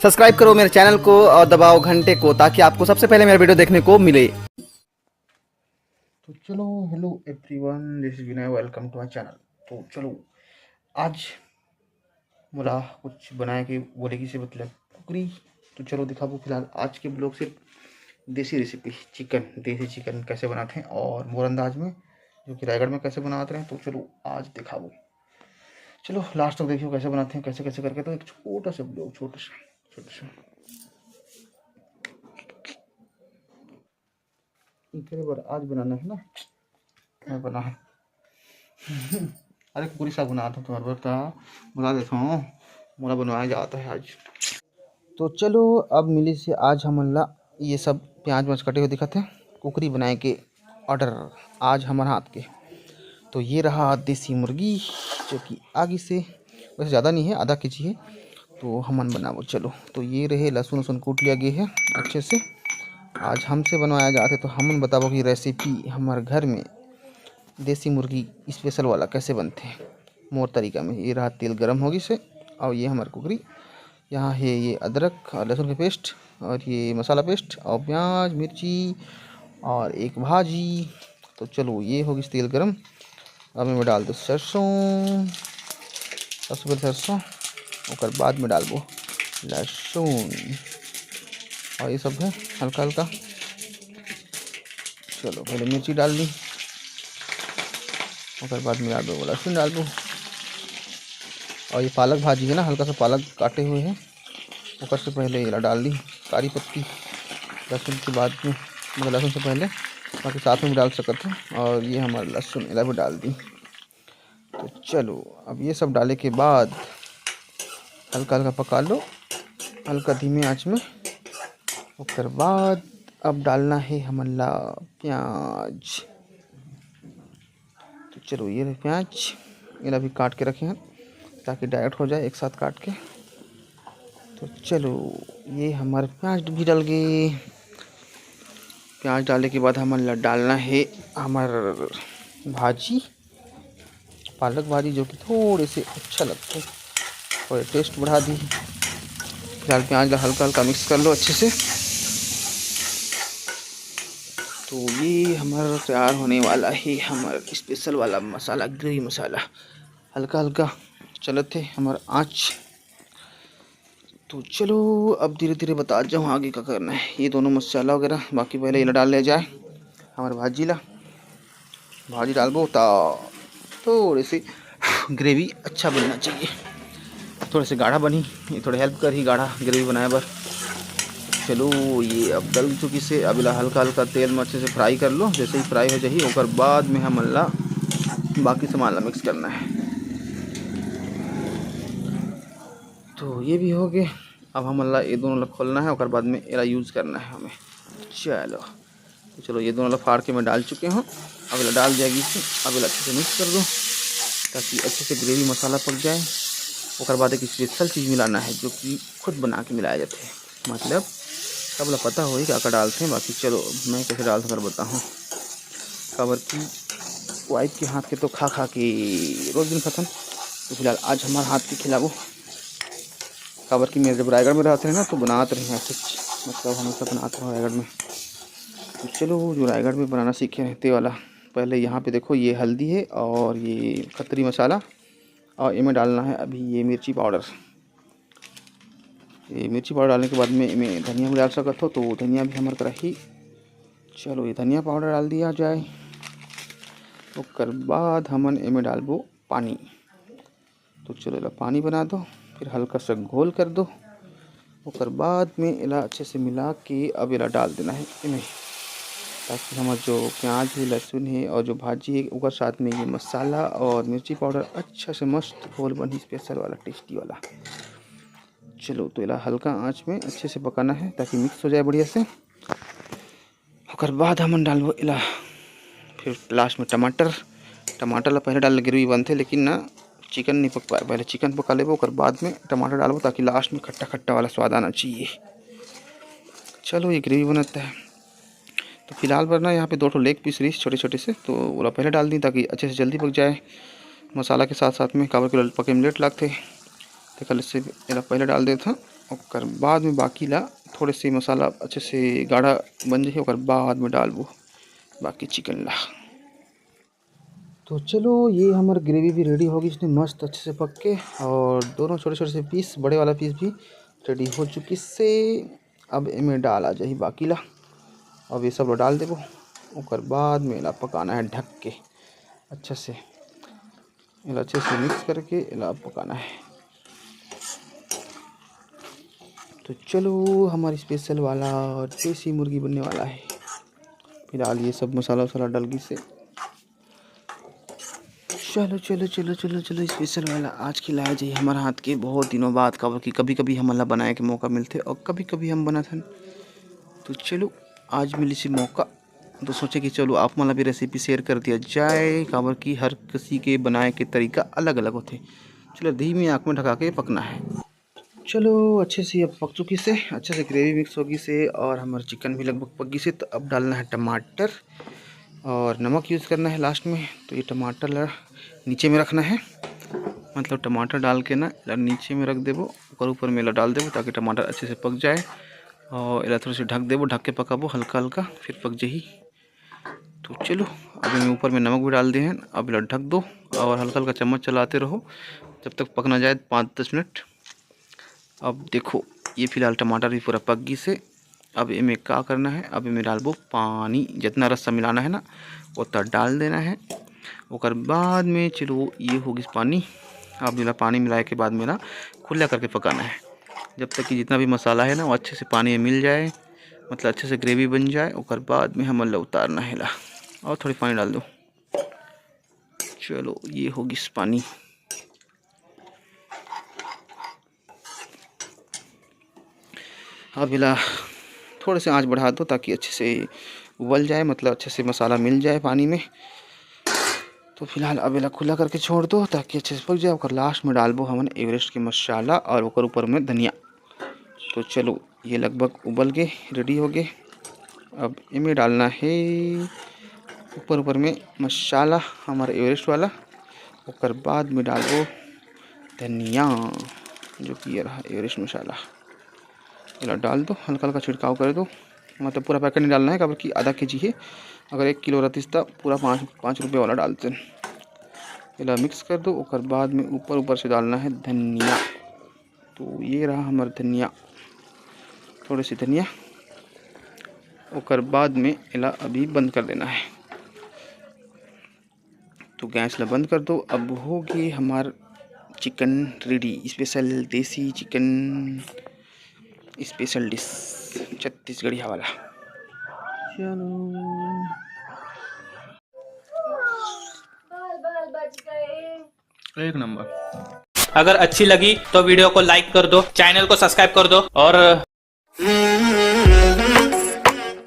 Subscribe करो मेरे channel को और दबाओ घंटे को ताकि आपको सबसे पहले मेरा वीडियो देखने को मिले। तो चलो, hello everyone, this is Vinay, welcome to my channel. तो चलो, आज बोला कुछ बनाए कि बोलेगी से मतलब कुकरी। तो चलो दिखाओ। फिलहाल आज के ब्लॉग सिर्फ देसी रेसिपी देसी चिकन कैसे बनाते हैं और मोरंदाज में जो कि रायगढ़ में कैसे बनाते हैं। तो चलो आज दिखाओ। चलो लास्ट तक देखियो कैसे बनाते हैं, कैसे कैसे करके। तो एक छोटा सा ब्लॉग, छोटा सा बार आज बनाना है ना, क्या बना है। अरे कुकरी सा बना था तुम्हारे बता, बना देता हूँ, मोला बनवाया जाता है आज। तो चलो, अब मिली से आज हमन ये सब प्याज व्याज कटे हुए दिखते हैं, कुकरी बनाए के ऑर्डर आज हमारे हाथ के। तो ये रहा देसी मुर्गी जो कि आगे से वैसे ज़्यादा नहीं है, आधा केजी है। तो हमन बनाओ। चलो, तो ये रहे लहसुन वसुन कूट लिया गया है अच्छे से। आज हमसे बनवाया जाते तो हमन बताओ कि रेसिपी हमारे घर में देसी मुर्गी स्पेशल वाला कैसे बनते हैं मोर तरीका में। ये रहा तेल गरम होगी से, और ये हमारी कुकरी। यहाँ है ये अदरक और लहसुन का पेस्ट, और ये मसाला पेस्ट, और प्याज मिर्ची, और एक भाजी। तो चलो, ये होगी तेल गरम। अब मैं डाल दो सरसों, सबसे पहले सरसों, और बाद में डालबो लहसुन, और ये सब है हल्का हल्का। चलो, पहले मिर्ची डाल दी, और बाद में डालबो लहसुन डालबो। और ये पालक भाजी है ना, हल्का सा पालक काटे हुए हैं, ऊपर से पहले ये डाल दी काली पत्ती। लहसुन के बाद में, मतलब लहसुन से पहले, बाकी साथ में भी डाल सकते हैं। और ये हमारा लहसुन इला भी डाल दी। तो चलो, अब ये सब डाले के बाद हल्का हल्का पका लो, हल्का धीमे आंच में। उसके बाद अब डालना है हमारा प्याज। तो चलो, ये प्याज इला भी काट के रखे हैं ताकि डायरेक्ट हो जाए एक साथ काट के। तो चलो, ये हमारे प्याज भी डल गए। प्याज डालने के बाद हमें डालना है हमार भाजी, पालक भाजी, जो कि थोड़े से अच्छा लगता है और टेस्ट बढ़ा दी। फिलहाल प्याज हल्का हल्का मिक्स कर लो अच्छे से। तो ये हमारा तैयार होने वाला है हमारा स्पेशल वाला मसाला, ग्रेवी मसाला। हल्का हल्का चलते हमारा आँच। तो चलो, अब धीरे धीरे बता जाऊँ आगे क्या करना है। ये दोनों मसाला वगैरह बाकी पहले ये डाल लिया जाए हमारे भाजी डालबो। तो थोड़ी सी ग्रेवी अच्छा बनना चाहिए, थोड़े से गाढ़ा बनी, ये थोड़े हेल्प कर ही गाढ़ा ग्रेवी बनाए बर। चलो, ये अब डल चुकी से, अब हल्का हल्का तेल में अच्छे से फ्राई कर लो। जैसे ही फ्राई हो जाए और बाद में हम बाकी सामान मिक्स करना है। तो ये भी हो गए। अब हम ये दोनों खोलना है और बाद में एरा यूज़ करना है हमें। चलो, तो चलो, ये दोनों फाड़ के मैं डाल चुके हूँ। अब डाल जाएगी इसे। अब अच्छे से मिक्स कर दो ताकि अच्छे से ग्रेवी मसाला पक जाए। और बाद एक स्पेशल चीज़ मिलाना है जो कि खुद बना के मिलाया जाते हैं, मतलब सब पता हो क्या क्या डालते हैं। बाकी चलो, मैं कैसे डालता कर बताऊँ। खबर की वाइफ के हाथ के तो खा खा के रोज़ दिन ख़त्म। तो फिलहाल आज हमारे हाथ के खिलाओ। खबर की मेरे जब रायगढ़ में रहते हैं ना, तो बनाते रहे ऐसे, मतलब हमेशा बनाते रहो रायगढ़ में। तो चलो, जो रायगढ़ में बनाना सीखे रहते वाला, पहले यहाँ पे देखो, ये हल्दी है और ये खतरी मसाला, और इनमें डालना है अभी ये मिर्ची पाउडर। ये मिर्ची पाउडर डालने के बाद में इनमें धनिया भी डाल सकते हो, तो धनिया भी हमारे रही। चलो, ये धनिया पाउडर डाल दिया जाए। उसके बाद हमन इनमें डालबो पानी। तो चलो, पानी बना दो, फिर हल्का सा घोल कर दो। उसके बाद में इला अच्छे से मिला के अब इला डाल देना है इन्हें, ताकि हमारा जो प्याज है, लहसुन है और जो भाजी है, उसके साथ में ये मसाला और मिर्ची पाउडर अच्छा से मस्त घोल बनी, स्पेशल वाला टेस्टी वाला। चलो, तो इला हल्का आंच में अच्छे से पकाना है ताकि मिक्स हो जाए बढ़िया से। उसके बाद हम डालबो इला फिर लास्ट में टमाटर ला पहले डाल ग्रेवी बनते, लेकिन ना चिकन नहीं पक पाए। पहले चिकन पका लेबो और बाद में टमाटर डालबो ताकि लास्ट में खट्टा खट्टा वाला स्वाद आना चाहिए। चलो, ये ग्रेवी बनाता है। तो फिलहाल वरना यहाँ पे 2 लेग पीस रही छोटे छोटे से, तो वो पहले डाल दी ताकि अच्छे से जल्दी पक जाए मसाला के साथ साथ में। काबर के पके में लेट लगते, तो कल इससे पहले डाल देता। और बाद में बाकी ला थोड़े से मसाला अच्छे से गाढ़ा बन जाए और बाद में डालबो बाकी चिकन ला। तो चलो ये हमारी ग्रेवी भी रेडी होगी, इसने मस्त अच्छे से पक के, और दोनों छोटे छोटे से पीस, बड़े वाला पीस भी रेडी हो चुकी से। अब इनमें डाल आ जाए बाकी ला, अब ये सब डाल देबो और बाद में ला पकाना है ढक के अच्छे से, इला अच्छे से मिक्स करके इला पकाना है। तो चलो हमारी स्पेशल वाला देसी मुर्गी बनने वाला है। फिलहाल ये सब मसाला वसाला डाल गई से चलो चलो चलो चलो चलो स्पेशल वाला आज खिलाया जाइए हमारे हाथ के, बहुत दिनों बाद का, कि कभी कभी हमारा बनाए के मौका मिलते और कभी कभी हम बना था। तो चलो आज मिली सी मौका, तो सोचे कि चलो आप मला भी रेसिपी शेयर कर दिया जाए, काबर की हर किसी के बनाए के तरीका अलग अलग होते। चलो धीमी आँख में ढका के पकना है। चलो अच्छे से अब पक चुकी से, अच्छे से ग्रेवी मिक्स होगी से, और हमारा चिकन भी लगभग पक गई से। तो अब डालना है टमाटर और नमक यूज़ करना है लास्ट में। तो ये टमाटर नीचे में रखना है, मतलब टमाटर डाल के ना नीचे में रख देबो और ऊपर में डाल देबो ताकि टमाटर अच्छे से पक जाए, और इला थोड़ा से ढक देबो, ढक के पकाबो हल्का हल्का, फिर पक जाही। तो चलो अभी मैं ऊपर में नमक भी डाल दिए हैं, अब इला ढक दो और हल्का हल्का चम्मच चलाते रहो जब तक पक ना जाए 5-10 मिनट। अब देखो ये फिलहाल टमाटर भी पूरा पक गई से। अब इनमें क्या करना है, अब इनमें डालबो पानी, जितना रस्सा मिलाना है ना उतना डाल देना है। और बाद में चलो ये होगी पानी, अब मिला पानी मिलाए के बाद में ना खुला करके पकाना है जब तक कि जितना भी मसाला है ना वो अच्छे से पानी में मिल जाए, मतलब अच्छे से ग्रेवी बन जाए। और बाद में हम उतारना है ला, और थोड़ी पानी डाल दो। चलो ये होगी पानी। अब इला थोड़े से आंच बढ़ा दो ताकि अच्छे से उबल जाए, मतलब अच्छे से मसाला मिल जाए पानी में। तो फिलहाल अब इला खुला करके छोड़ दो ताकि अच्छे से पक जाए। और लास्ट में डालबो हमन एवरेस्ट के मसाला और ऊपर में धनिया। तो चलो ये लगभग उबल के रेडी हो गए। अब इनमें डालना है ऊपर में मसाला हमारा एवरेस्ट वाला, और बाद में डालबो धनिया जो कि ये रहा एवरेस्ट मसाला, इला डाल दो, हल्का हल्का छिड़काव कर दो, मतलब पूरा पैकेट नहीं डालना है काबर कि आधा केजी है, अगर 1 किलो रहती तो पूरा 5 रुपये वाला डालते हैं। इला मिक्स कर दो और बाद में ऊपर से डालना है धनिया। तो ये रहा हमारा धनिया, थोड़ी सी धनिया, और बाद में इला अभी बंद कर देना है। तो गैस ला बंद कर दो। अब होगी हमार चिकन रेडी, स्पेशल देसी चिकन स्पेशल डिश छत्तीसगढ़िया वाला। चलो एक नंबर। अगर अच्छी लगी तो वीडियो को लाइक कर दो, चैनल को सब्सक्राइब कर दो और